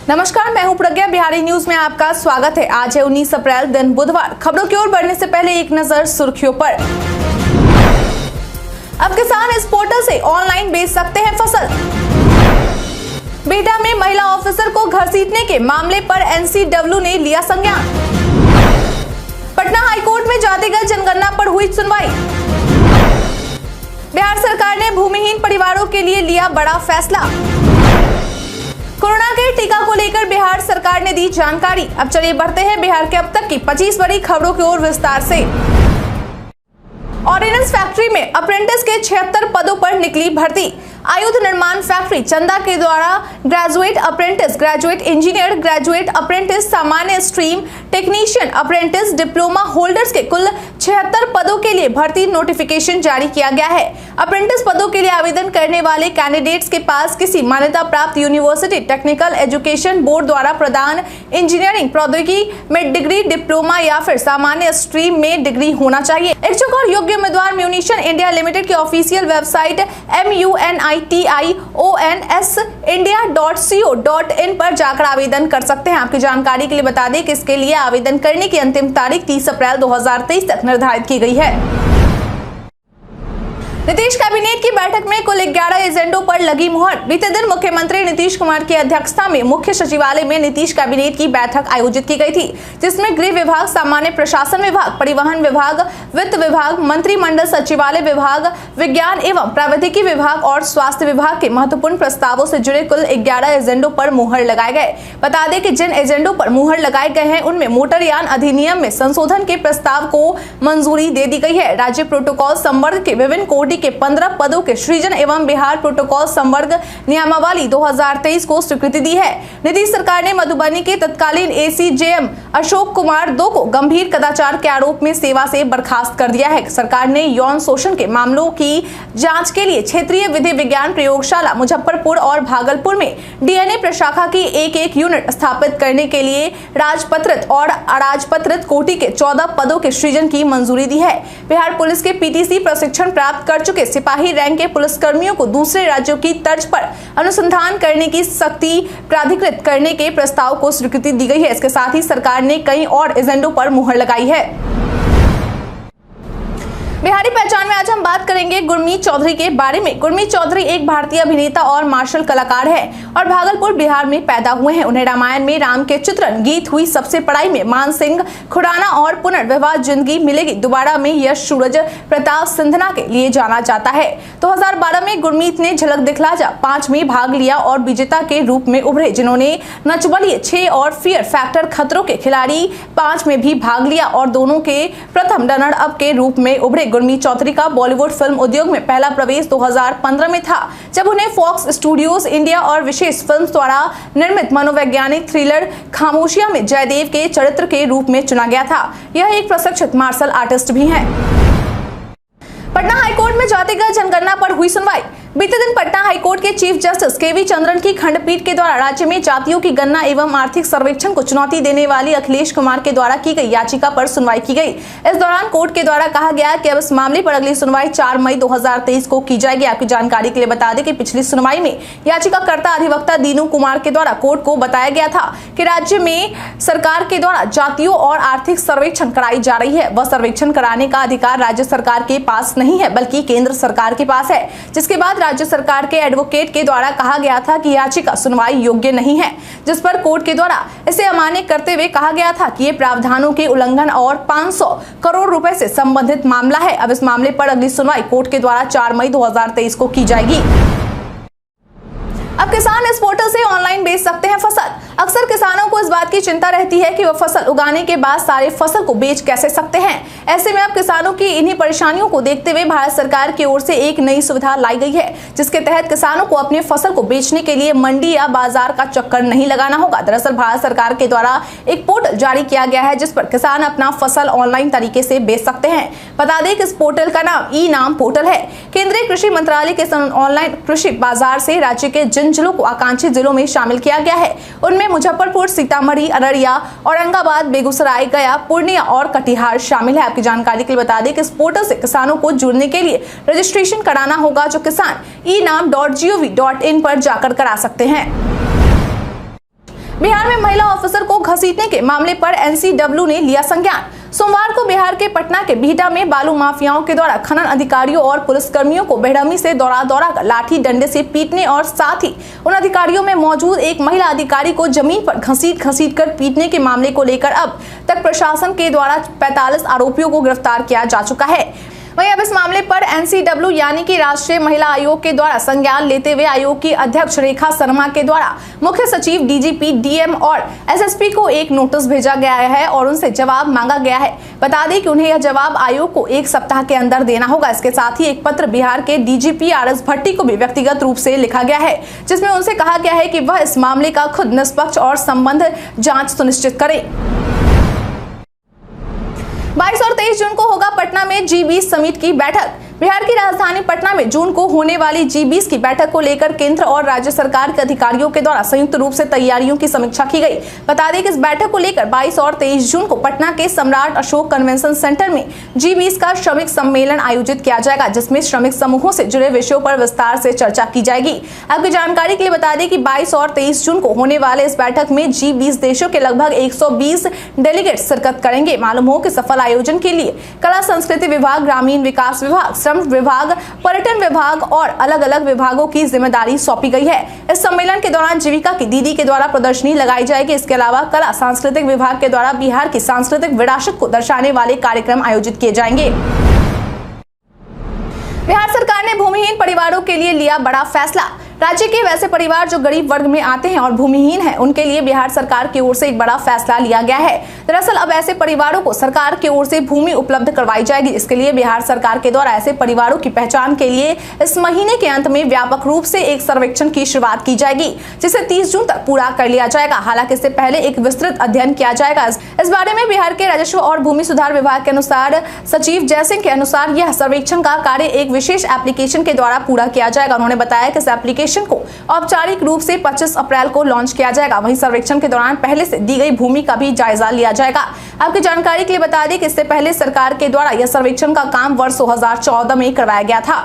नमस्कार, मैं हूं प्रज्ञा। बिहारी न्यूज में आपका स्वागत है। आज है 19 अप्रैल, दिन बुधवार। खबरों की ओर बढ़ने से पहले एक नजर सुर्खियों पर। अब किसान इस पोर्टल से ऑनलाइन बेच सकते हैं फसल। बिहटा में महिला ऑफिसर को घसीटने के मामले पर एनसीडब्ल्यू ने लिया संज्ञान। पटना हाईकोर्ट में जातिगत जनगणना पर हुई सुनवाई। बिहार सरकार ने भूमिहीन परिवारों के लिए लिया बड़ा फैसला। कोरोना के टीका को लेकर बिहार सरकार ने दी जानकारी। अब चलिए बढ़ते हैं बिहार के अब तक की 25 बड़ी खबरों की ओर विस्तार से। ऑर्डिनेंस फैक्ट्री में अप्रेंटिस के 76 पदों पर निकली भर्ती। आयुध निर्माण फैक्ट्री चंदा के द्वारा graduate apprentice, graduate engineer, graduate apprentice, सामान्य stream, technician apprentice, diploma holders के कुल 76 पदों के लिए भर्ती नोटिफिकेशन जारी किया गया है। अप्रेंटिस पदों के लिए आवेदन करने वाले कैंडिडेट्स के पास किसी मान्यता प्राप्त यूनिवर्सिटी, टेक्निकल एजुकेशन बोर्ड द्वारा प्रदान इंजीनियरिंग प्रौद्योगिकी में डिग्री, डिप्लोमा या फिर सामान्य स्ट्रीम में डिग्री होना चाहिए। इच्छुक और योग्य उम्मीदवार म्यूनिशन इंडिया लिमिटेड की ऑफिशियल वेबसाइट munitionsIndia.co.in पर जाकर आवेदन कर सकते हैं। आपकी जानकारी के लिए बता दें कि इसके लिए आवेदन करने की अंतिम तारीख 30 अप्रैल 2023 तक निर्धारित की गई है। नीतीश कैबिनेट की बैठक में कुल 11 एजेंडों पर लगी मुहर। बीते दिन मुख्यमंत्री नीतीश कुमार की अध्यक्षता में मुख्य सचिवालय में नीतीश कैबिनेट की बैठक आयोजित की गई थी, जिसमें गृह विभाग, सामान्य प्रशासन विभाग, परिवहन विभाग, वित्त विभाग, मंत्रिमंडल सचिवालय विभाग, विज्ञान एवं प्रौद्योगिकी विभाग और स्वास्थ्य विभाग के महत्वपूर्ण प्रस्तावों से जुड़े कुल 11 एजेंडों पर मुहर लगाए गए। बता दें कि जिन एजेंडों पर मुहर लगाए गए हैं उनमें मोटरयान अधिनियम में संशोधन के प्रस्ताव को मंजूरी दे दी गई है। राज्य प्रोटोकॉल संवर्ग के विभिन्न कोटि के 15 पदों के सृजन एवं बिहार प्रोटोकॉल संवर्ग नियमावली 2023 को स्वीकृति दी है। नीतीश सरकार ने मधुबनी के तत्कालीन एसीजेएम अशोक कुमार 2 को गंभीर कदाचार के आरोप में सेवा से बर्खास्त कर दिया है। सरकार ने यौन शोषण के मामलों की जांच के लिए क्षेत्रीय विधि विज्ञान प्रयोगशाला मुजफ्फरपुर और भागलपुर में डीएनए प्रशाखा की एक यूनिट स्थापित करने के लिए राजपत्रित और अराजपत्रित कोटि के 14 पदों के सृजन की मंजूरी दी है। बिहार पुलिस के पीटीसी प्रशिक्षण प्राप्त कर चुके सिपाही रैंक के पुलिसकर्मियों को दूसरे राज्यों की तर्ज पर अनुसंधान करने की शक्ति प्राधिकृत करने के प्रस्ताव को स्वीकृति दी गई है। इसके साथ ही सरकार ने कई और एजेंडों पर मुहर लगाई है। बिहारी पहचान में आज हम बात करेंगे गुरमीत चौधरी के बारे में। गुरमीत चौधरी एक भारतीय अभिनेता और मार्शल कलाकार है और भागलपुर बिहार में पैदा हुए हैं। उन्हें रामायण में राम के चित्रण, गीत हुई सबसे पढ़ाई में मान सिंह खुराना और पुनर्विवाह जिंदगी मिलेगी दोबारा में यश सूरज प्रताप सिंधना के लिए जाना जाता है। 2012 में गुरमीत ने झलक दिखला जा 5 में भाग लिया और विजेता के रूप में उभरे, जिन्होंने नच बलिए 6 और फियर फैक्टर खतरों के खिलाड़ी 5 में भी भाग लिया और दोनों के प्रथम रनर अप के रूप में उभरे। गुरमीत चौधरी का बॉलीवुड फिल्म उद्योग में पहला प्रवेश 2015 में था, जब उन्हें फॉक्स स्टूडियोज इंडिया और विशेष फिल्म्स द्वारा निर्मित मनोवैज्ञानिक थ्रिलर खामोशियां में जयदेव के चरित्र के रूप में चुना गया था। यह एक प्रशिक्षित मार्शल आर्टिस्ट भी हैं। पटना हाईकोर्ट में जातिगत जनगणना पर हुई सुनवाई। बीते दिन पटना हाईकोर्ट के चीफ जस्टिस केवी चंद्रन की खंडपीठ के द्वारा राज्य में जातियों की गणना एवं आर्थिक सर्वेक्षण को चुनौती देने वाली अखिलेश कुमार के द्वारा की गई याचिका पर सुनवाई की गई। इस दौरान कोर्ट के द्वारा कहा गया कि अब इस मामले पर अगली सुनवाई 4 मई 2023 को की जाएगी। आपकी जानकारी के लिए बता दें कि पिछली सुनवाई में याचिकाकर्ता अधिवक्ता दीनू कुमार के द्वारा कोर्ट को बताया गया था कि राज्य में सरकार के द्वारा जातियों और आर्थिक सर्वेक्षण कराई जा रही है। वह सर्वेक्षण कराने का अधिकार राज्य सरकार के पास नहीं है, बल्कि केंद्र सरकार के पास है। जिसके बाद राज्य सरकार के एडवोकेट के द्वारा कहा गया था कि याचिका सुनवाई योग्य नहीं है, जिस पर कोर्ट के द्वारा इसे अमान्य करते हुए कहा गया था कि ये प्रावधानों के उल्लंघन और 500 करोड़ रुपए से संबंधित मामला है। अब इस मामले पर अगली सुनवाई कोर्ट के द्वारा 4 मई 2023 को की जाएगी। अब किसान इस पोर्टल से ऑनलाइन बेच सकते हैं फसल। अक्सर किसानों को इस बात की चिंता रहती है कि वह फसल उगाने के बाद सारे फसल को बेच कैसे सकते हैं। ऐसे में अब किसानों की इन्हीं परेशानियों को देखते हुए भारत सरकार की ओर से एक नई सुविधा लाई गई है, जिसके तहत किसानों को अपने फसल को बेचने के लिए मंडी या बाजार का चक्कर नहीं लगाना होगा। दरअसल भारत सरकार के द्वारा एक पोर्टल जारी किया गया है, जिस पर किसान अपना फसल ऑनलाइन तरीके से बेच सकते हैं। बता दें कि इस पोर्टल का नाम ई-नाम पोर्टल है। केंद्रीय कृषि मंत्रालय के ऑनलाइन कृषि बाजार से राज्य के जिन जिलों को आकांक्षित जिलों में शामिल किया गया है, उनमें मुजफ्फरपुर, सीतामढ़ी, अररिया, औरंगाबाद, बेगूसराय, गया, पूर्णिया और कटिहार शामिल है। आपकी जानकारी के लिए बता दें कि इस पोर्टल से किसानों को जुड़ने के लिए रजिस्ट्रेशन कराना होगा, जो किसान enam.gov.in पर जाकर करा सकते हैं। बिहार में महिला ऑफिसर को घसीटने के मामले पर एनसीडब्ल्यू ने लिया संज्ञान। सोमवार को बिहार के पटना के बिहटा में बालू माफियाओं के द्वारा खनन अधिकारियों और पुलिसकर्मियों को बेरहमी से दौड़ा कर लाठी डंडे से पीटने और साथ ही उन अधिकारियों में मौजूद एक महिला अधिकारी को जमीन पर घसीट कर पीटने के मामले को लेकर अब तक प्रशासन के द्वारा 45 आरोपियों को गिरफ्तार किया जा चुका है। वहीं अब इस मामले पर एनसीडब्ल्यू यानी कि राष्ट्रीय महिला आयोग के द्वारा संज्ञान लेते हुए आयोग की अध्यक्ष रेखा शर्मा के द्वारा मुख्य सचिव, डीजीपी, डीएम और एसएसपी को एक नोटिस भेजा गया है और उनसे जवाब मांगा गया है। बता दें कि उन्हें यह जवाब आयोग को 1 सप्ताह के अंदर देना होगा। इसके साथ ही एक पत्र बिहार के डीजीपी आरएस भट्टी को भी व्यक्तिगत रूप से लिखा गया है, जिसमें उनसे कहा गया है कि वह इस मामले का खुद निष्पक्ष और संबद्ध जांच सुनिश्चित करें। 22 और 23 जून को होगा पटना में G20 समिट की बैठक। बिहार की राजधानी पटना में जून को होने वाली G20 की बैठक को लेकर केंद्र और राज्य सरकार के अधिकारियों के द्वारा संयुक्त रूप से तैयारियों की समीक्षा की गई। बता दें कि इस बैठक को लेकर 22 और 23 जून को पटना के सम्राट अशोक कन्वेंशन सेंटर में G20 का श्रमिक सम्मेलन आयोजित किया जाएगा, जिसमें श्रमिक समूहों से जुड़े विषयों पर विस्तार से चर्चा की जाएगी। आपकी जानकारी के लिए बता दें कि 22 और 23 जून को होने वाले इस बैठक में G20 देशों के लगभग 120 डेलीगेट शिरकत करेंगे। मालूम हो कि सफल आयोजन के लिए कला संस्कृति विभाग, ग्रामीण विकास विभाग, श्रम विभाग, पर्यटन विभाग और अलग अलग विभागों की जिम्मेदारी सौंपी गई है। इस सम्मेलन के दौरान जीविका की दीदी के द्वारा प्रदर्शनी लगाई जाएगी। इसके अलावा कला सांस्कृतिक विभाग के द्वारा बिहार की सांस्कृतिक विरासत को दर्शाने वाले कार्यक्रम आयोजित किए जाएंगे। बिहार सरकार ने भूमिहीन परिवारों के लिए लिया बड़ा फैसला। राज्य के वैसे परिवार जो गरीब वर्ग में आते हैं और भूमिहीन हैं, उनके लिए बिहार सरकार की ओर से एक बड़ा फैसला लिया गया है। दरअसल अब ऐसे परिवारों को सरकार की ओर से भूमि उपलब्ध करवाई जाएगी। इसके लिए बिहार सरकार के द्वारा ऐसे परिवारों की पहचान के लिए इस महीने के अंत में व्यापक रूप से एक सर्वेक्षण की शुरुआत की जाएगी, जिसे 30 जून तक पूरा कर लिया जाएगा। हालांकि इससे पहले एक विस्तृत अध्ययन किया जाएगा। इस बारे में बिहार के राजस्व और भूमि सुधार विभाग के अनुसार सचिव जयसिंह के अनुसार यह सर्वेक्षण का कार्य एक विशेष एप्लीकेशन के द्वारा पूरा किया जाएगा। उन्होंने बताया कि इस एप्लीकेशन को औपचारिक रूप से 25 अप्रैल को लॉन्च किया जाएगा। वहीं सर्वेक्षण के दौरान पहले से दी गई भूमि का भी जायजा लिया जाएगा। आपकी जानकारी के लिए बता दें कि इससे पहले सरकार के द्वारा यह सर्वेक्षण का काम वर्ष 2014 में करवाया गया था।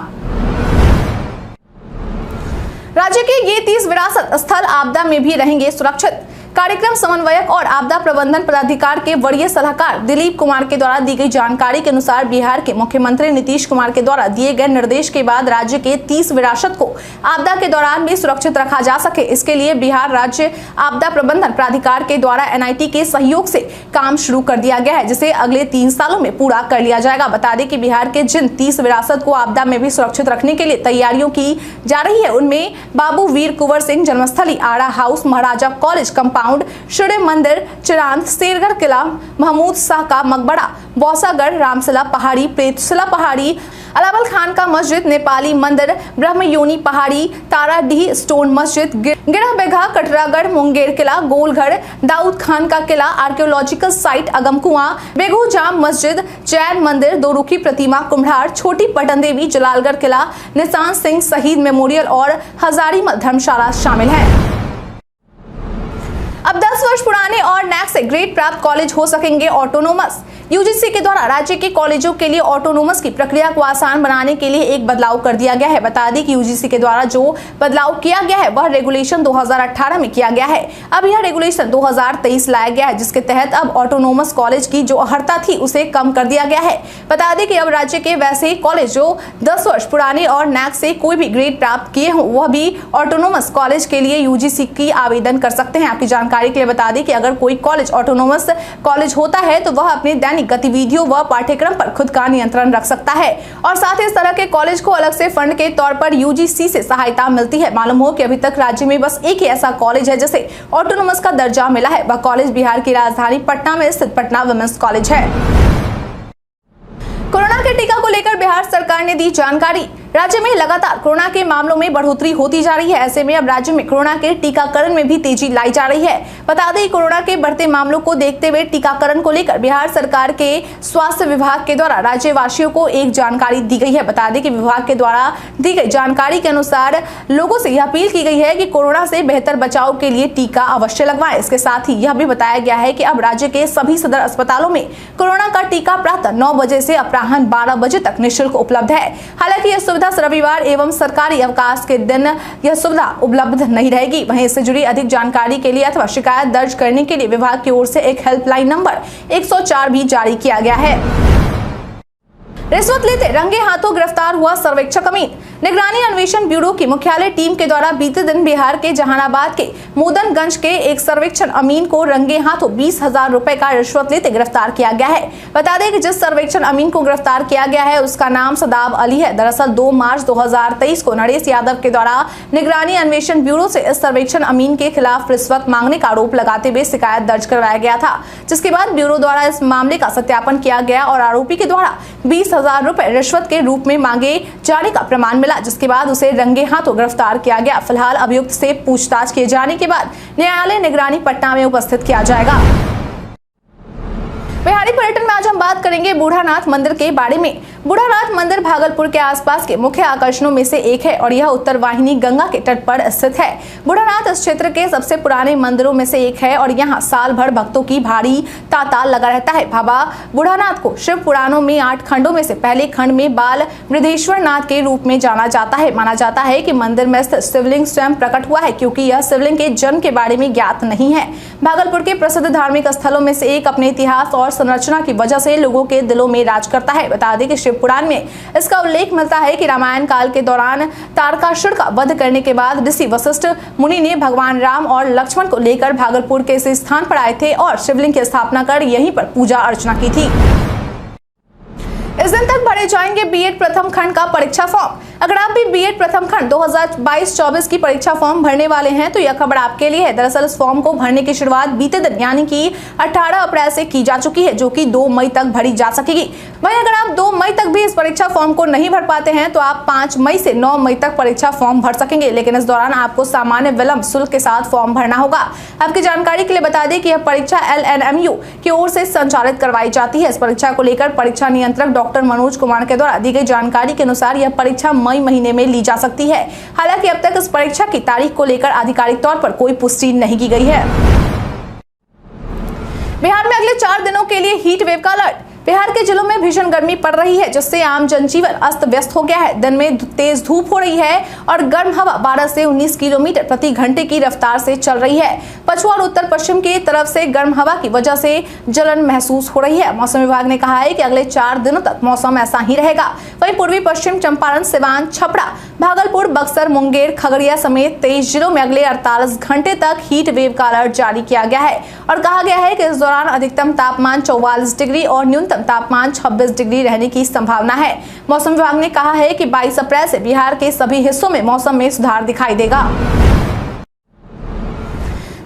राज्य के ये 30 विरासत स्थल आपदा में भी रहेंगे सुरक्षित। कार्यक्रम समन्वयक और आपदा प्रबंधन प्राधिकार के वरीय सलाहकार दिलीप कुमार के द्वारा दी गई जानकारी के अनुसार बिहार के मुख्यमंत्री नीतीश कुमार के द्वारा दिए गए निर्देश के बाद राज्य के 30 विरासत को आपदा के दौरान भी सुरक्षित रखा जा सके, इसके लिए बिहार राज्य आपदा प्रबंधन प्राधिकार के द्वारा NIT के सहयोग से काम शुरू कर दिया गया है, जिसे अगले 3 सालों में पूरा कर लिया जाएगा। बता दें कि बिहार के जिन 30 विरासत को आपदा में भी सुरक्षित रखने के लिए तैयारियों की जा रही है, उनमें बाबू वीर कुंवर सिंह जन्मस्थली, आड़ा हाउस, महाराजा कॉलेज कंपाउंड, सूर्य मंदिर, चिरांद, शेरगढ़ किला, महमूद शाह का मकबरा, बौसागढ़, रामशिला पहाड़ी, प्रेतशिला पहाड़ी, अलावल खान का मस्जिद, नेपाली मंदिर, ब्रह्मयोनी पहाड़ी, ताराडीह स्टोन मस्जिद, गिरह बेघा, कटरागढ़, मुंगेर किला, गोलघर, दाऊद खान का किला, आर्कियोलॉजिकल साइट अगमकुआं, बेगूजाम मस्जिद, जैन मंदिर, दोरुखी प्रतिमा, कुम्हार, छोटी पटन देवी, जलालगढ़ किला, निशान सिंह शहीद मेमोरियल और हजारीमल धर्मशाला शामिल है। अब 10 वर्ष पुराने और NAC से ग्रेड प्राप्त कॉलेज हो सकेंगे ऑटोनोमस। यूजीसी के द्वारा राज्य के कॉलेजों के लिए ऑटोनोमस की प्रक्रिया को आसान बनाने के लिए एक बदलाव कर दिया गया है। बता दें कि यूजीसी के द्वारा जो बदलाव किया गया है वह रेगुलेशन 2018 में किया गया है। अब यह रेगुलेशन 2023 लाया गया है, जिसके तहत अब ऑटोनोमस कॉलेज की जो अर्हता थी उसे कम कर दिया गया है। बता दें कि अब राज्य के वैसे कॉलेज जो 10 वर्ष पुराने और NAC से कोई भी ग्रेड प्राप्त किए हों, वह भी ऑटोनोमस कॉलेज के लिए यूजीसी की आवेदन कर सकते हैं। आपकी जानकारी के लिए बता दें कि अगर कोई कॉलेज ऑटोनोमस कॉलेज होता है तो वह अपने दैनिक गतिविधियों व पाठ्यक्रम पर खुद का नियंत्रण रख सकता है और साथ ही इस तरह के कॉलेज को अलग से फंड के तौर पर यूजीसी से सहायता मिलती है। मालूम हो कि अभी तक राज्य में बस एक ही ऐसा कॉलेज है जिसे ऑटोनोमस का दर्जा मिला है। वह कॉलेज बिहार की राजधानी पटना में स्थित पटना वुमेन्स कॉलेज है। कोरोना के टीका को लेकर बिहार सरकार ने दी जानकारी। राज्य में लगातार कोरोना के मामलों में बढ़ोतरी होती जा रही है। ऐसे में अब राज्य में कोरोना के टीकाकरण में भी तेजी लाई जा रही है। बता दें कोरोना के बढ़ते मामलों को देखते हुए टीकाकरण को लेकर बिहार सरकार के स्वास्थ्य विभाग के द्वारा राज्यवासियों को एक जानकारी दी गई है। बता दें कि विभाग के द्वारा दी गई जानकारी के अनुसार लोगों से यह अपील की गई है कि कोरोना से बेहतर बचाव के लिए टीका अवश्य लगवाएं। इसके साथ ही यह भी बताया गया है कि अब राज्य के सभी सदर अस्पतालों में कोरोना का टीका प्रातः 9 बजे से अपराह्न 12 बजे तक निःशुल्क उपलब्ध है। हालांकि यह सुविधा रविवार एवं सरकारी अवकाश के दिन यह सुविधा उपलब्ध नहीं रहेगी। वहीं इससे जुड़ी अधिक जानकारी के लिए अथवा शिकायत दर्ज करने के लिए विभाग की ओर से एक हेल्पलाइन नंबर 104 भी जारी किया गया है। रिश्वत लेते रंगे हाथों गिरफ्तार हुआ सर्वेक्षक अमीन। निगरानी अन्वेषण ब्यूरो की मुख्यालय टीम के द्वारा बीते दिन बिहार के जहानाबाद के मोदनगंज के एक सर्वेक्षण अमीन को रंगे हाथों 20,000 रुपए का रिश्वत लेते गिरफ्तार किया गया है। बता दें कि जिस सर्वेक्षण अमीन को गिरफ्तार किया गया है उसका नाम सदाब अली है। दरअसल 2 मार्च 2023 को नरेश यादव के द्वारा निगरानी अन्वेषण ब्यूरो से इस सर्वेक्षण अमीन के खिलाफ रिश्वत मांगने का आरोप लगाते हुए शिकायत दर्ज करवाया गया था, जिसके बाद ब्यूरो द्वारा इस मामले का सत्यापन किया गया और आरोपी के द्वारा 20,000 रुपए रिश्वत के रूप में मांगे जाने का प्रमाण मिला, जिसके बाद उसे रंगे हाथों गिरफ्तार किया गया। फिलहाल अभियुक्त से पूछताछ किए जाने के बाद न्यायालय निगरानी पटना में उपस्थित किया जाएगा। बिहारी पर्यटन में आज हम बात करेंगे बूढ़ानाथ मंदिर के बारे में। बूढ़ानाथ मंदिर भागलपुर के आसपास के मुख्य आकर्षणों में से एक है और यह उत्तर वाहिनी गंगा के तट पर स्थित है। बूढ़ानाथ इस क्षेत्र के सबसे पुराने मंदिरों में से एक है और यहाँ साल भर भक्तों की भारी तांता लगा रहता है। बाबा बूढ़ानाथ को शिव पुराणों में 8 खंडों में से पहले खंड में बाल वृद्धेश्वर नाथ के रूप में जाना जाता है। माना जाता है कि मंदिर में स्थित शिवलिंग स्वयं प्रकट हुआ है, क्योंकि यह शिवलिंग के जन्म के बारे में ज्ञात नहीं है। भागलपुर के प्रसिद्ध धार्मिक स्थलों में से एक अपने इतिहास और संरचना की वजह से लोगों के दिलों में राज करता है। बता दें कि शिव पुराण में इसका उल्लेख मिलता है कि रामायण काल के दौरान तारकासुर का वध करने के बाद ऋषि वशिष्ठ मुनि ने भगवान राम और लक्ष्मण को लेकर भागलपुर के इस स्थान पर आए थे और शिवलिंग की स्थापना कर यहीं पर पूजा अर्चना की थी। इस दिन तक भरे जाएंगे बीएड प्रथम खंड का परीक्षा फॉर्म। अगर आप भी बीएड प्रथम खंड 2022-24 की परीक्षा फॉर्म भरने वाले हैं तो यह खबर आपके लिए है। दरअसल इस फॉर्म को भरने की शुरुआत बीते दिन यानी कि 18 अप्रैल से की जा चुकी है, जो कि 2 मई तक भरी जा सकेगी। वहीं अगर आप 2 मई तक भी इस परीक्षा फॉर्म को नहीं भर पाते हैं तो आप 5 मई से 9 मई तक परीक्षा फॉर्म भर सकेंगे, लेकिन इस दौरान आपको सामान्य विलंब शुल्क के साथ फॉर्म भरना होगा। आपकी जानकारी के लिए बता दें कि यह परीक्षा LNMU की ओर से संचालित करवाई जाती है। इस परीक्षा को लेकर परीक्षा नियंत्रक डॉक्टर मनोज कुमार के द्वारा दी गई जानकारी के अनुसार यह परीक्षा मई महीने में ली जा सकती है। हालांकि अब तक इस परीक्षा की तारीख को लेकर आधिकारिक तौर पर कोई पुष्टि नहीं की गई है। बिहार में अगले 4 दिनों के लिए हीट वेव का अलर्ट। बिहार के जिलों में भीषण गर्मी पड़ रही है, जिससे आम जनजीवन अस्त व्यस्त हो गया है। दिन में तेज धूप हो रही है और गर्म हवा 12 से 19 किलोमीटर प्रति घंटे की रफ्तार से चल रही है। पछुआ और उत्तर पश्चिम की तरफ से गर्म हवा की वजह से जलन महसूस हो रही है। मौसम विभाग ने कहा है कि अगले 4 दिनों तक मौसम ऐसा ही रहेगा। वहीं पूर्वी पश्चिम चंपारण, सिवान, छपरा, भागलपुर, बक्सर, मुंगेर, खगड़िया समेत 23 जिलों में अगले 48 घंटे तक हीट वेव का अलर्ट जारी किया गया है और कहा गया है कि इस दौरान अधिकतम तापमान 44 डिग्री और न्यूनतम तापमान 26 डिग्री रहने की संभावना है। मौसम विभाग ने कहा है कि 22 अप्रैल से बिहार के सभी हिस्सों में मौसम में सुधार दिखाई देगा।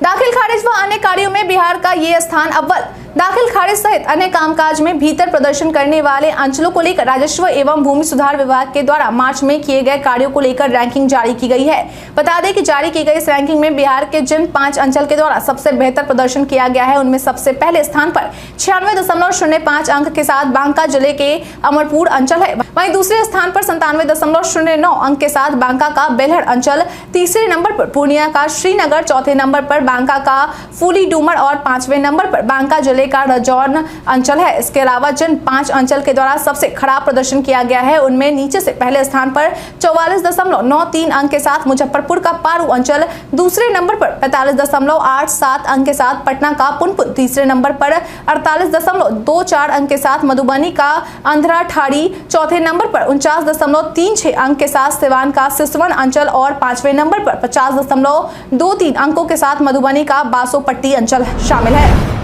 दाखिल खारिज व अन्य कार्यों में बिहार का ये स्थान अव्वल। दाखिल खारिज सहित अन्य कामकाज में भीतर प्रदर्शन करने वाले अंचलों को लेकर राजस्व एवं भूमि सुधार विभाग के द्वारा मार्च में किए गए कार्यों को लेकर रैंकिंग जारी की गई है। बता दें कि जारी की गई इस रैंकिंग में बिहार के जिन 5 अंचल के द्वारा सबसे बेहतर प्रदर्शन किया गया है उनमें सबसे पहले स्थान पर 96.05 अंक के साथ बांका जिले के अमरपुर अंचल है। वहीं दूसरे स्थान पर 97.09 अंक के साथ बांका का बेलहर अंचल, तीसरे नंबर पर पूर्णिया का श्रीनगर, चौथे नंबर पर बांका का फूली डूमर और 5वें नंबर पर बांका जिले का रजौन अंचल है। इसके अलावा जिन 5 अंचल के द्वारा सबसे खराब प्रदर्शन किया गया है उनमें नीचे से पहले स्थान पर 44.93 अंक के साथ मुजफ्फरपुर का पारू अंचल, दूसरे नंबर पर 45.87 अंक के साथ पटना का पुनपुन, तीसरे नंबर पर 48.24 अंक के साथ मधुबनी का अंधरा ठाड़ी, चौथे नंबर पर 49.36 अंक के साथ सिवान का सिसवन अंचल और 5वें नंबर पर 50.23 अंकों के साथ मधुबनी का बासोपट्टी अंचल शामिल है।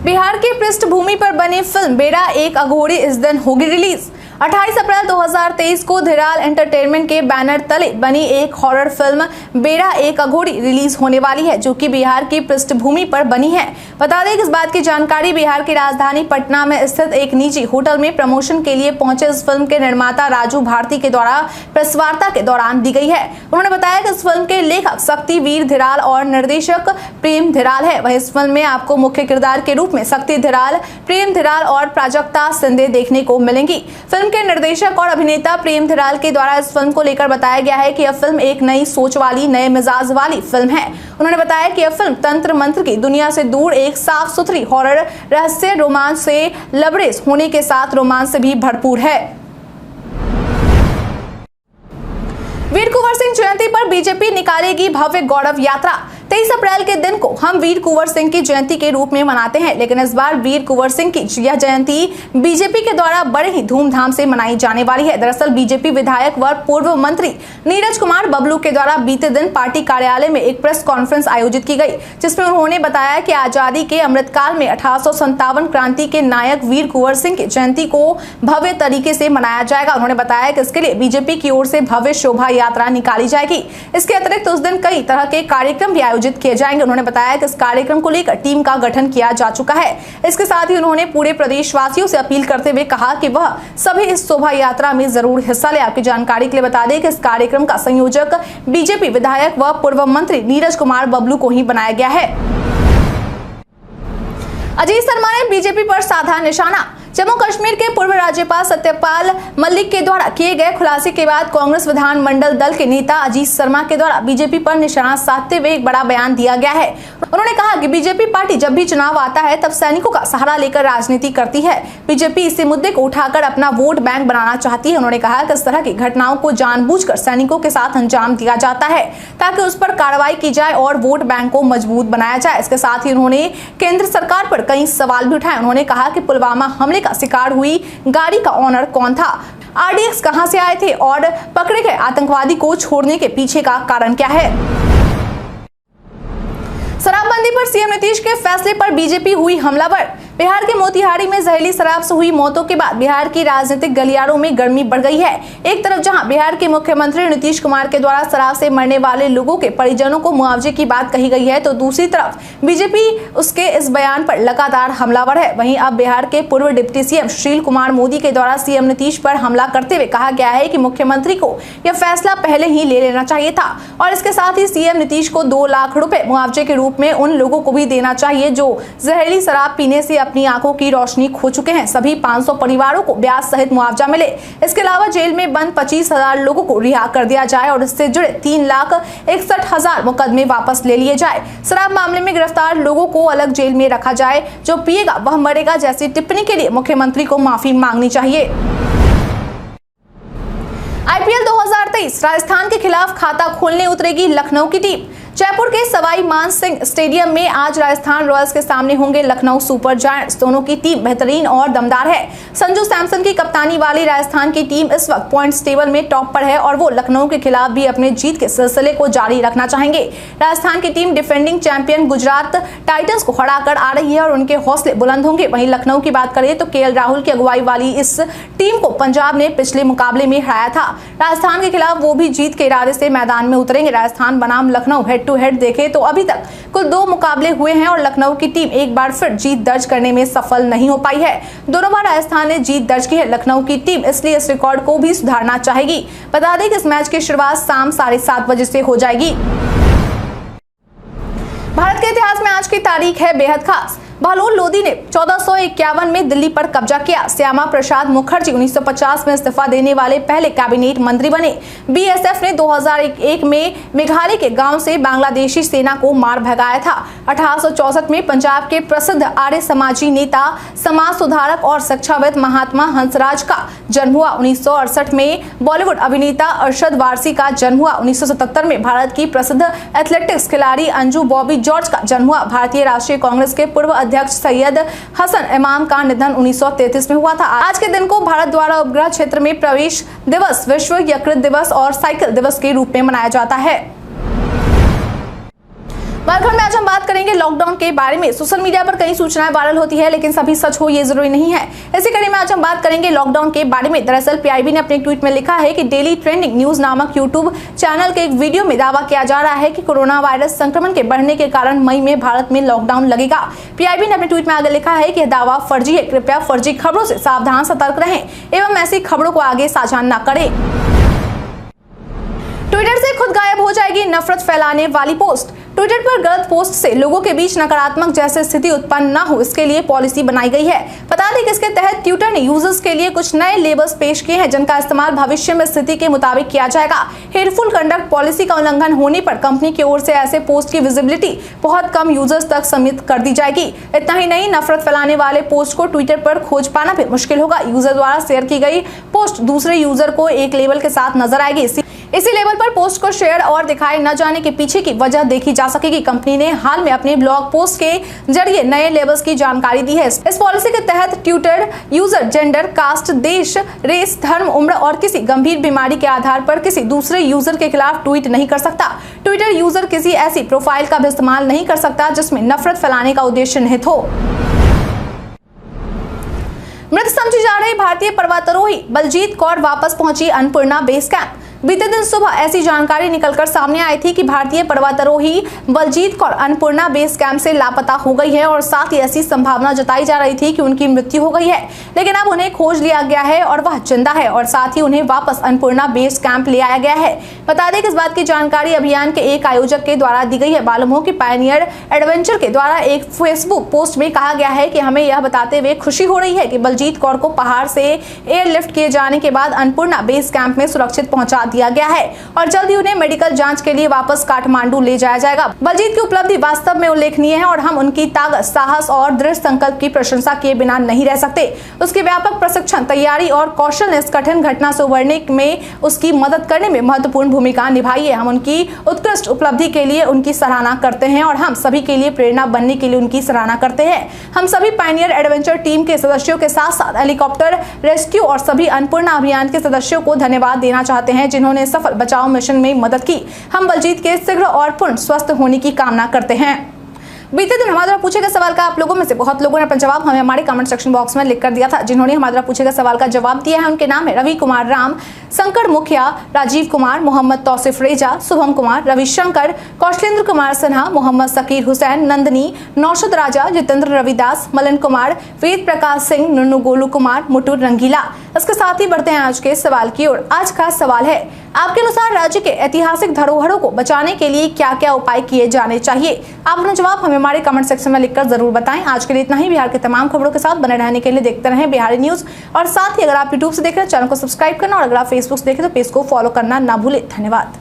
बिहार की पृष्ठभूमि पर बनी फिल्म बेड़ा एक अघोरी इस दिन होगी रिलीज। 28 अप्रैल 2023 को धीराल एंटरटेनमेंट के बैनर तले बनी एक हॉरर फिल्म बेड़ा एक अघोरी रिलीज होने वाली है, जो कि बिहार की पृष्ठभूमि पर बनी है। बता दें कि इस बात की जानकारी बिहार की राजधानी पटना में स्थित एक निजी होटल में प्रमोशन के लिए पहुंचे इस फिल्म के निर्माता राजू भारती के द्वारा प्रेस वार्ता के दौरान दी गई है। उन्होंने बताया कि इस फिल्म के लेखक शक्तिवीर धीराल और निर्देशक प्रेम धीराल है। वह इस फिल्म में आपको मुख्य किरदार के रूप में शक्ति धीराल, प्रेम धीराल और प्राजक्ता सिंधे देखने को मिलेंगी। फिल्म के निर्देशक और अभिनेता प्रेम धीराल के द्वारा इस फिल्म को लेकर बताया गया है कि यह फिल्म एक नई सोच वाली, नए मिजाज वाली फिल्म है। उन्होंने बताया कि यह फिल्म तंत्र मंत्र की दुनिया से दूर एक साफ सुथरी हॉरर, रहस्य, रोमांच से लबरेज होने के साथ रोमांच से भी भरपूर है। जयंती पर बीजेपी निकालेगी भव्य गौरव यात्रा। 23 अप्रैल के दिन को हम वीर कुंवर सिंह की जयंती के रूप में मनाते हैं, लेकिन इस बार वीर कुंवर सिंह की यह जयंती बीजेपी के द्वारा बड़े ही धूमधाम से मनाई जाने वाली है। दरअसल बीजेपी विधायक व पूर्व मंत्री नीरज कुमार बबलू के द्वारा बीते दिन पार्टी कार्यालय में एक प्रेस कॉन्फ्रेंस आयोजित की गई, जिसमें उन्होंने बताया कि आजादी के अमृतकाल में 1857 क्रांति के नायक वीर कुंवर सिंह की जयंती को भव्य तरीके से मनाया जाएगा। उन्होंने बताया कि इसके लिए बीजेपी की ओर से भव्य शोभा यात्रा निकाली जाएगी। इसके अतिरिक्त उस दिन कई तरह के कार्यक्रम भी आयोजित किए जाएंगे। उन्होंने बताया कि इस कार्यक्रम को लेकर टीम का गठन किया जा चुका है। इसके साथ ही उन्होंने पूरे प्रदेशवासियों से अपील करते हुए कहा कि वह सभी इस शोभा यात्रा में जरूर हिस्सा ले। आपकी जानकारी के लिए बता दें कि इस कार्यक्रम का संयोजक बीजेपी विधायक व पूर्व मंत्री नीरज कुमार बबलू को ही बनाया गया है। अजीत शर्मा ने बीजेपी पर साधा निशाना। जम्मू कश्मीर के पूर्व राज्यपाल सत्यपाल मलिक के द्वारा किए गए खुलासे के बाद कांग्रेस विधानमंडल दल के नेता अजीत शर्मा के द्वारा बीजेपी पर निशाना साधते हुए एक बड़ा बयान दिया गया है। उन्होंने कहा कि बीजेपी पार्टी जब भी चुनाव आता है तब सैनिकों का सहारा लेकर राजनीति करती है। बीजेपी इसी मुद्दे को उठाकर अपना वोट बैंक बनाना चाहती है। उन्होंने कहा कि इस तरह की घटनाओं को जानबूझकर सैनिकों के साथ अंजाम दिया जाता है ताकि उस पर कार्रवाई की जाए और वोट बैंक को मजबूत बनाया जाए। इसके साथ ही उन्होंने केंद्र सरकार पर कई सवाल भी उठाए। उन्होंने कहा कि पुलवामा हमले का शिकार हुई गाड़ी का ऑनर कौन था, आरडीएक्स कहां से आए थे और पकड़े गए आतंकवादी को छोड़ने के पीछे का कारण क्या है। शराबबंदी पर सीएम नीतीश के फैसले पर बीजेपी हुई हमलावर। बिहार के मोतिहारी में जहरीली शराब से हुई मौतों के बाद बिहार की राजनीतिक गलियारों में गर्मी बढ़ गई है। एक तरफ जहां बिहार के मुख्यमंत्री नीतीश कुमार के द्वारा शराब से मरने वाले लोगों के परिजनों को मुआवजे की बात कही गई है, तो दूसरी तरफ बीजेपी उसके इस बयान पर लगातार हमलावर है। वहीं अब बिहार के पूर्व डिप्टी सीएम सुशील कुमार मोदी के द्वारा सीएम नीतीश पर हमला करते हुए कहा गया है कि मुख्यमंत्री को यह फैसला पहले ही ले लेना चाहिए था और इसके साथ ही सीएम नीतीश को 2 लाख रुपए मुआवजे के रूप में उन लोगों को भी देना चाहिए जो जहरीली शराब पीने से अपनी आंखों की रोशनी खो चुके हैं। सभी 500 परिवारों को ब्याज सहित मुआवजा मिले। इसके अलावा जेल में बंद 25,000 लोगों को रिहा कर दिया जाए और इससे जुड़े 3,61,000 मुकदमे वापस ले लिए जाए। शराब मामले में गिरफ्तार लोगों को अलग जेल में रखा जाए। जो पिएगा वह मरेगा जैसी टिप्पणी के लिए मुख्यमंत्री को माफी मांगनी चाहिए। आईपीएल 2023 राजस्थान के खिलाफ खाता खोलने उतरेगी लखनऊ की टीम। जयपुर के सवाई मान सिंह स्टेडियम में आज राजस्थान रॉयल्स के सामने होंगे लखनऊ सुपर जायंट्स। दोनों की टीम बेहतरीन और दमदार है। संजू सैमसन की कप्तानी वाली राजस्थान की टीम इस वक्त पॉइंट्स टेबल में टॉप पर है और वो लखनऊ के खिलाफ भी अपने जीत के सिलसिले को जारी रखना चाहेंगे। राजस्थान की team defending champion Gujarat Titans को हराकर आ रही है और उनके हौसले बुलंद होंगे। वहीं लखनऊ की बात करें तो केएल राहुल की अगुवाई वाली इस टीम को पंजाब ने पिछले मुकाबले में हराया था। राजस्थान के खिलाफ वो भी जीत के इरादे से मैदान में उतरेंगे। राजस्थान बनाम लखनऊ हेड टू हेड देखे तो अभी तक कुल 2 मुकाबले हुए हैं और लखनऊ की टीम एक बार फिर जीत दर्ज करने में सफल नहीं हो पाई है। दोनों बार राजस्थान ने जीत दर्ज की है। लखनऊ की टीम इसलिए इस रिकॉर्ड को भी सुधारना चाहेगी। बता दें कि इस मैच की शुरुआत शाम 7:30 बजे से हो जाएगी। भारत के इतिहास में आज की तारीख है बेहद खास। बहलोल लोधी ने 1451 में दिल्ली पर कब्जा किया। श्यामा प्रसाद मुखर्जी 1950 में इस्तीफा देने वाले पहले कैबिनेट मंत्री बने। बीएसएफ ने 2001 में मेघालय के गांव से बांग्लादेशी सेना को मार भगाया था। 1864 में पंजाब के प्रसिद्ध आर्य समाजी नेता, समाज सुधारक और शिक्षाविद महात्मा हंसराज का जन्म हुआ। 1968 में बॉलीवुड अभिनेता अरशद वारसी का जन्म हुआ। 1977 में भारत की प्रसिद्ध एथलेटिक्स खिलाड़ी अंजू बॉबी जॉर्ज का जन्म हुआ। भारतीय राष्ट्रीय कांग्रेस के पूर्व अध्यक्ष सैयद हसन इमाम का निधन 1933 में हुआ था। आज के दिन को भारत द्वारा उपग्रह क्षेत्र में प्रवेश दिवस, विश्व यकृत दिवस और साइकिल दिवस के रूप में मनाया जाता है। झारखंड में आज हम बात करेंगे लॉकडाउन के बारे में। सोशल मीडिया पर कई सूचनाएं वायरल होती है, लेकिन सभी सच हो ये जरूरी नहीं है। इसी कड़ी में आज हम बात करेंगे लॉकडाउन के बारे में। दरअसल पीआईबी ने अपने ट्वीट में लिखा है कि डेली ट्रेंडिंग न्यूज नामक यूट्यूब चैनल के एक वीडियो में दावा किया जा रहा है कि कोरोना वायरस संक्रमण के बढ़ने के कारण मई में भारत में लॉकडाउन लगेगा। पीआईबी ने अपने ट्वीट में आगे लिखा है कि यह दावा फर्जी है। कृपया फर्जी खबरों से सावधान सतर्क रहें एवं ऐसी खबरों को आगे साझा न करें। ट्विटर से खुद गायब हो जाएगी नफरत फैलाने वाली पोस्ट। ट्विटर पर गलत पोस्ट से लोगों के बीच नकारात्मक जैसे स्थिति उत्पन्न न हो, इसके लिए पॉलिसी बनाई गई है। बता दें कि इसके तहत ट्विटर ने यूजर्स के लिए कुछ नए लेबल्स पेश किए हैं जिनका इस्तेमाल भविष्य में स्थिति के मुताबिक किया जाएगा। हेटफुल कंडक्ट पॉलिसी का उल्लंघन होने पर कंपनी की ओर से ऐसे पोस्ट की विजिबिलिटी बहुत कम यूजर्स तक सीमित कर दी जाएगी। इतना ही नहीं, नफरत फैलाने वाले पोस्ट को ट्विटर पर खोज पाना भी मुश्किल होगा। यूजर द्वारा शेयर की गई पोस्ट दूसरे यूजर को एक लेबल के साथ नजर आएगी। इसी लेवल पर पोस्ट को शेयर और दिखाए न जाने के पीछे की वजह देखी जा सकेगी। कंपनी ने हाल में अपने ब्लॉग पोस्ट के जरिए नए लेबल्स की जानकारी दी है। इस पॉलिसी के तहत ट्विटर यूजर जेंडर, कास्ट, देश, रेस, धर्म, उम्र और किसी गंभीर बीमारी के आधार पर किसी दूसरे यूजर के खिलाफ ट्वीट नहीं कर सकता। ट्विटर यूजर किसी ऐसी प्रोफाइल का भी इस्तेमाल नहीं कर सकता जिसमें नफरत फैलाने का उद्देश्य निहित हो। मृत समझी जा रही भारतीय पर्वतारोही बलजीत कौर वापस पहुंची अन्नपूर्णा बेस कैंप। बीते दिन सुबह ऐसी जानकारी निकलकर सामने आई थी कि भारतीय पर्वतारोही बलजीत कौर अन्नपूर्णा बेस कैंप से लापता हो गई है और साथ ही ऐसी संभावना जताई जा रही थी कि उनकी मृत्यु हो गई है, लेकिन अब उन्हें खोज लिया गया है और वह जिंदा है और साथ ही उन्हें वापस अन्नपूर्णा बेस कैंप ले आया गया है। बता दें कि इस बात की जानकारी अभियान के एक आयोजक के द्वारा दी गई है। मालूम हो कि पायनियर एडवेंचर के द्वारा एक फेसबुक पोस्ट में कहा गया है कि हमें यह बताते हुए खुशी हो रही है कि बलजीत कौर को पहाड़ से एयरलिफ्ट किए जाने के बाद अन्नपूर्णा बेस कैंप में सुरक्षित पहुंचा दिया गया है और जल्द ही उन्हें मेडिकल जांच के लिए वापस काठमांडू ले जाया जाएगा। बलजीत की उपलब्धि वास्तव में उल्लेखनीय है और हम उनकी ताकत, साहस और दृढ़ संकल्प की प्रशंसा किए बिना नहीं रह सकते। उसके व्यापक प्रशिक्षण, तैयारी और कौशल ने इस कठिन घटना से उबरने में उसकी मदद करने में महत्वपूर्ण भूमिका निभाई है। हम उनकी उत्कृष्ट उपलब्धि के लिए उनकी सराहना करते हैं और हम सभी के लिए प्रेरणा बनने के लिए उनकी सराहना करते हैं। हम सभी पायनियर एडवेंचर टीम के सदस्यों के साथ साथ हेलीकॉप्टर रेस्क्यू और सभी अन्नपूर्णा अभियान के सदस्यों को धन्यवाद देना चाहते हैं जिन्होंने सफल बचाव मिशन में मदद की। हम बलजीत के शीघ्र और पूर्ण स्वस्थ होने की कामना करते हैं। बीते दिन हमारे द्वारा पूछे गए सवाल का आप लोगों में से बहुत लोगों ने अपना जवाब हमें हमारे कमेंट सेक्शन बॉक्स में लिख कर दिया था। जिन्होंने हमारे द्वारा पूछे गए सवाल का जवाब दिया है उनके नाम है रवि कुमार राम, शंकर मुखिया, राजीव कुमार, मोहम्मद तौसिफ रेजा, शुभम कुमार, रविशंकर, कौशलेंद्र कुमार सिन्हा, मोहम्मद सकीर हुसैन, नंदनी, नौशद राजा, जितेंद्र रविदास, मलन कुमार, वेद प्रकाश सिंह, नुन्नू गोलू कुमार, मुटुर रंगीला। इसके साथ ही बढ़ते हैं आज के सवाल की ओर। आज का सवाल है, आपके अनुसार राज्य के ऐतिहासिक धरोहरों को बचाने के लिए क्या क्या उपाय किए जाने चाहिए? आप अपना जवाब हमें हमारे कमेंट सेक्शन में लिखकर जरूर बताएं। आज के लिए इतना ही। बिहार के तमाम खबरों के साथ बने रहने के लिए देखते रहें बिहारी न्यूज और साथ ही अगर आप यूट्यूब से देख रहे हैं चैनल को सब्सक्राइब करना और अगर आप फेसबुक से देखें तो पेज को फॉलो करना ना भूलें। धन्यवाद।